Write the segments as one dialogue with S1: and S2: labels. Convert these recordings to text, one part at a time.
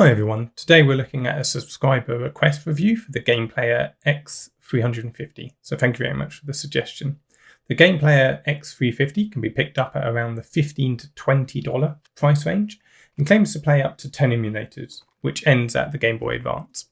S1: Hi everyone, today we're looking at a subscriber request review for the Game Player X350, so thank you very much for the suggestion. The Game Player X350 can be picked up at around the $15 to $20 price range and claims to play up to 10 emulators, which ends at the Game Boy Advance.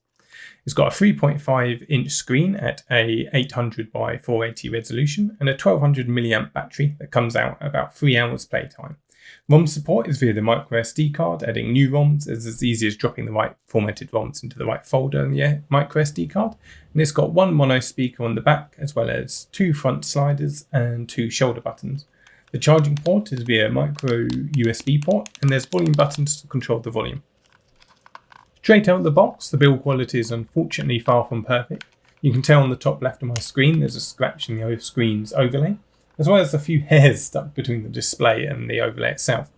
S1: It's got a 3.5-inch screen at a 800 by 480 resolution and a 1200 mAh battery that comes out at about 3 hours playtime. ROM support is via the micro SD card. Adding new ROMs is as easy as dropping the right formatted ROMs into the right folder in the micro SD card. And it's got one mono speaker on the back, as well as 2 front sliders and 2 shoulder buttons. The charging port is via micro USB port, and there's volume buttons to control the volume. Straight out of the box, the build quality is unfortunately far from perfect. You can tell on the top left of my screen there's a scratch in the screen's overlay, as well as a few hairs stuck between the display and the overlay itself.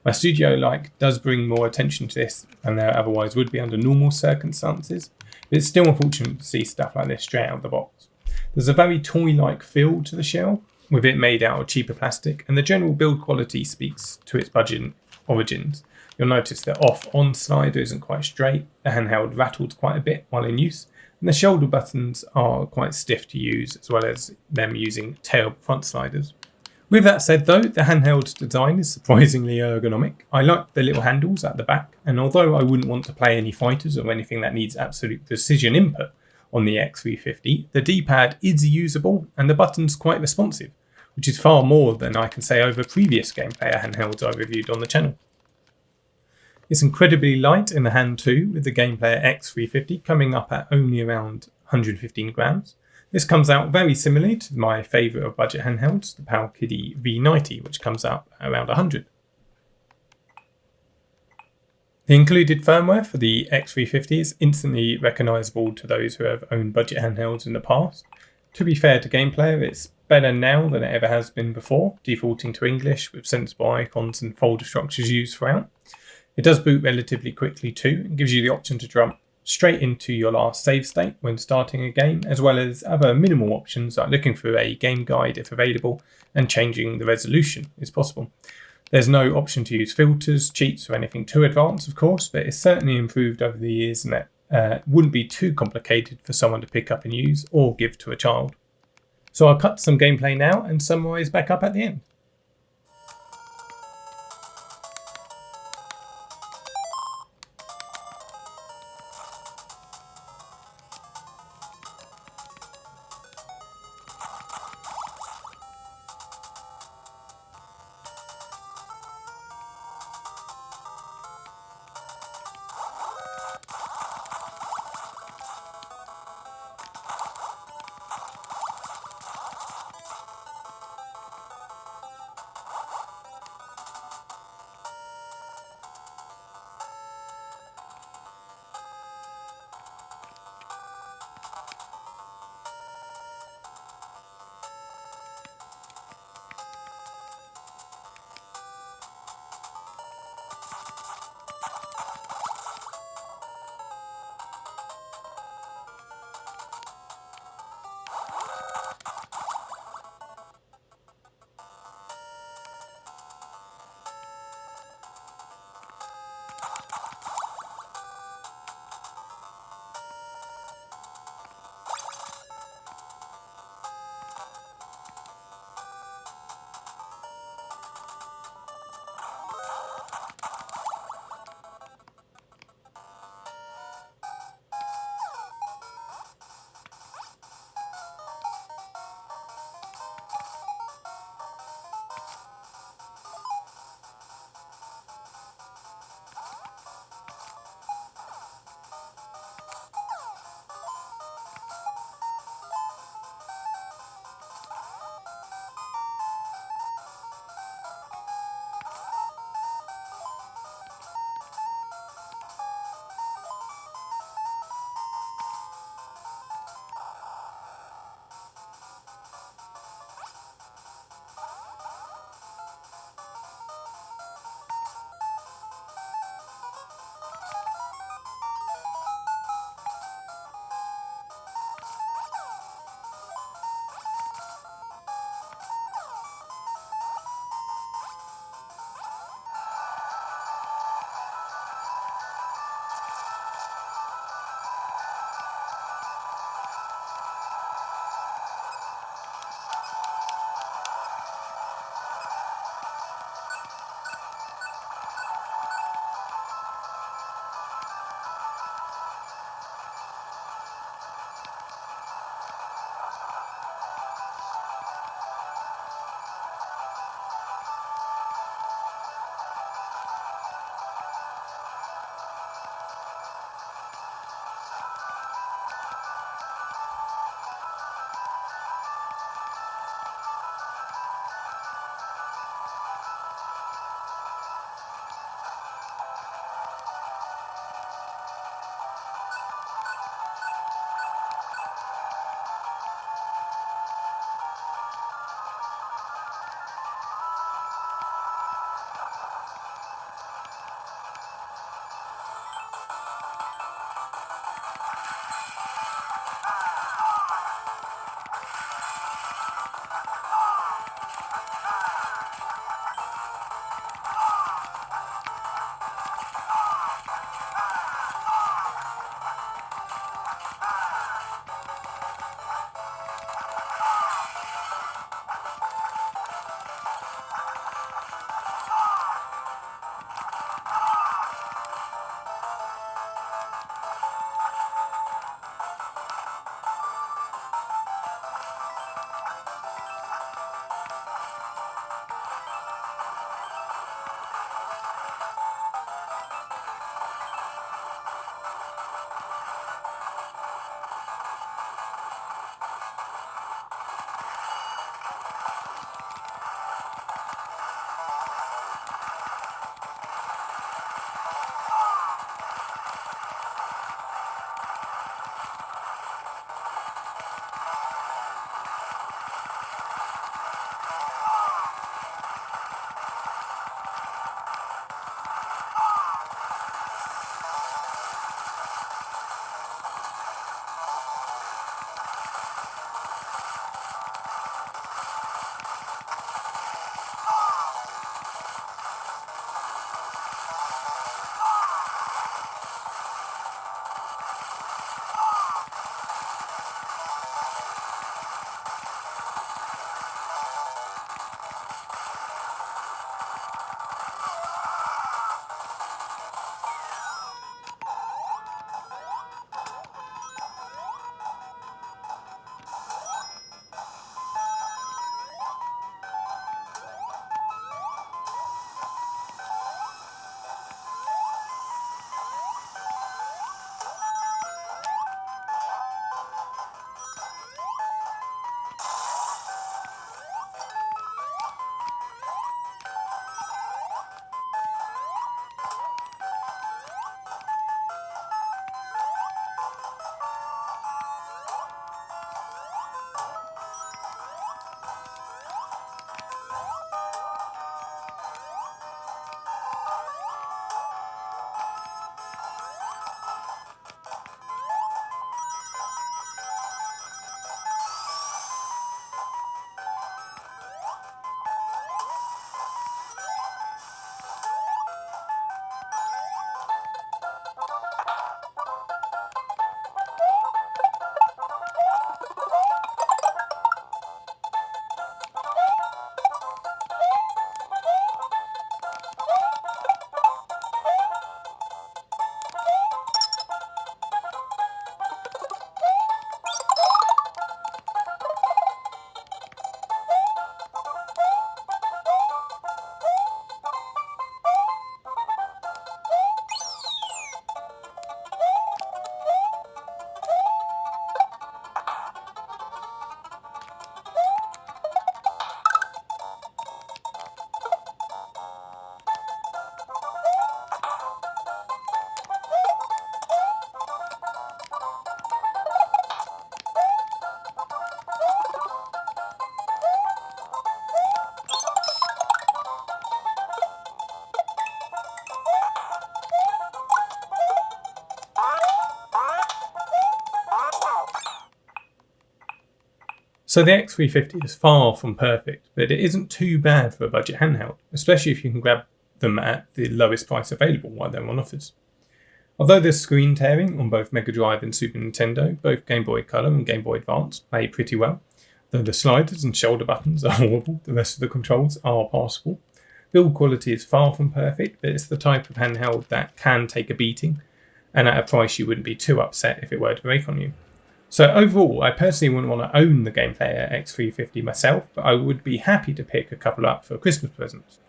S1: My studio light does bring more attention to this than there otherwise would be under normal circumstances, but it's still unfortunate to see stuff like this straight out of the box. There's a very toy-like feel to the shell, with it made out of cheaper plastic, and the general build quality speaks to its budget origins. You'll notice the off-on slider isn't quite straight, the handheld rattles quite a bit while in use, and the shoulder buttons are quite stiff to use, as well as them using tail front sliders. With that said though, the handheld's design is surprisingly ergonomic. I like the little handles at the back, and although I wouldn't want to play any fighters or anything that needs absolute precision input on the X350, the D-pad is usable and the button's quite responsive, which is far more than I can say over previous Game Player handhelds I reviewed on the channel. It's incredibly light in the hand too, with the Game Player X350 coming up at only around 115 grams. This comes out very similarly to my favourite of budget handhelds, the PowerKiddy V90, which comes out at around 100. The included firmware for the X350 is instantly recognisable to those who have owned budget handhelds in the past. To be fair to Game Player, it's better now than it ever has been before, defaulting to English with sensible icons and folder structures used throughout. It does boot relatively quickly too, and gives you the option to jump straight into your last save state when starting a game, as well as other minimal options like looking for a game guide if available, and changing the resolution is possible. There's no option to use filters, cheats or anything too advanced of course, but it's certainly improved over the years, and it wouldn't be too complicated for someone to pick up and use or give to a child. So I'll cut some gameplay now and summarise back up at the end. So the X350 is far from perfect, but it isn't too bad for a budget handheld, especially if you can grab them at the lowest price available while they're on offers. Although there's screen tearing on both Megadrive and Super Nintendo, both Game Boy Color and Game Boy Advance play pretty well. Though the sliders and shoulder buttons are horrible, the rest of the controls are passable. Build quality is far from perfect, but it's the type of handheld that can take a beating, and at a price you wouldn't be too upset if it were to break on you. So overall, I personally wouldn't want to own the Game Player X350 myself, but I would be happy to pick a couple up for Christmas presents,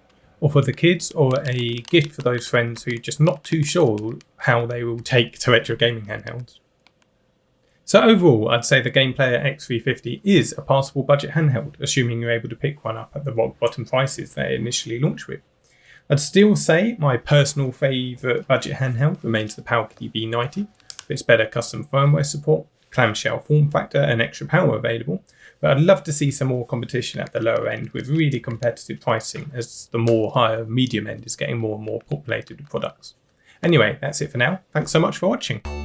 S1: or for the kids, or a gift for those friends who are just not too sure how they will take to retro gaming handhelds. So overall, I'd say the Game Player X350 is a passable budget handheld, assuming you're able to pick one up at the rock bottom prices they initially launched with. I'd still say my personal favourite budget handheld remains the PowerKitty V90, with its better custom firmware support, clamshell form factor and extra power available, but I'd love to see some more competition at the lower end with really competitive pricing, as the more higher medium end is getting more and more populated with products. Anyway, that's it for now. Thanks so much for watching.